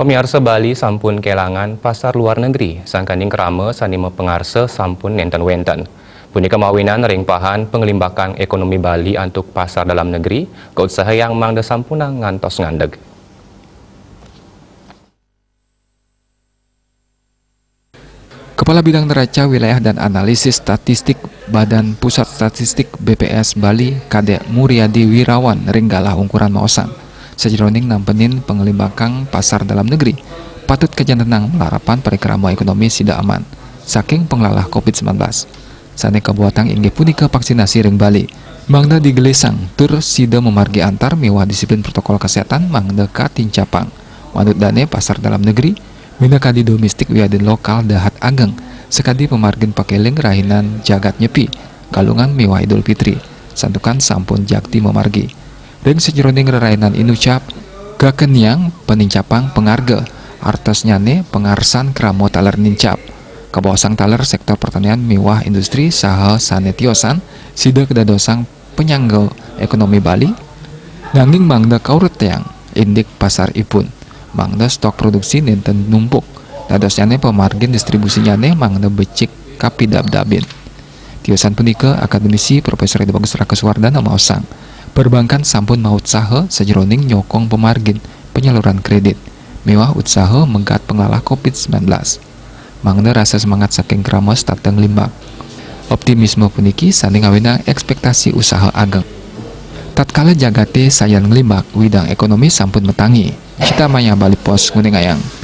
Pemiarsa Bali sampun kelangan pasar luar negeri, sangkaning kerama sanima pengarsa sampun nenten-wenten. Punika mawinan ringpahan pengelimbakan ekonomi Bali untuk pasar dalam negeri, ke usaha yang mangda sampunang ngantos ngandeg. Kepala Bidang Neraca Wilayah dan Analisis Statistik Badan Pusat Statistik BPS Bali, Kadek Muryadi Wirawan ringgalah ukuran maosang. Sejroning nampenin pengelimbakang pasar dalam negeri, patut kejantenang melarapan perikrama ekonomi sida aman, saking penglalah COVID-19. Sane kebuatan inggih punika vaksinasi ring Bali, mangda digelisang tur sida memargi antar mewah disiplin protokol kesehatan mangda katincapang. Manut dane pasar dalam negeri, mina kadi domestik wiadin lokal dahat ageng, sekadi pemargin pakeling rahinan jagat nyepi, galungan mewah Idul Fitri, santukan sampun jakti memargi. Ring sejeroning rerainan inucap, gakenyang penincapang pengarga, artos nyane pengarsan kramo taler nincap. Kabawasang taler sektor pertanian mewah industri saha sanetiosan, sida kedadosang penyangga ekonomi Bali, nanging mangda kaurut yang indik pasar ipun, mangda stok produksi nenten numpuk, dados nyane pemargin distribusi nyane mangda becik kapidab-dabin. Tiosan punika akademisi Profesor Edi Bagus Rakeswardana maosang, perbankan sampun maut saha sejeroning nyokong pemargin penyaluran kredit mewah usaha menggat pengalah COVID-19. Mangda rasa semangat saking kramos tateng limbak. Optimisme puniki saning awena ekspektasi usaha ageng. Tatkala jagate sayan limbak widang ekonomi sampun metangi. Cita maya Bali Pos Nguningayang.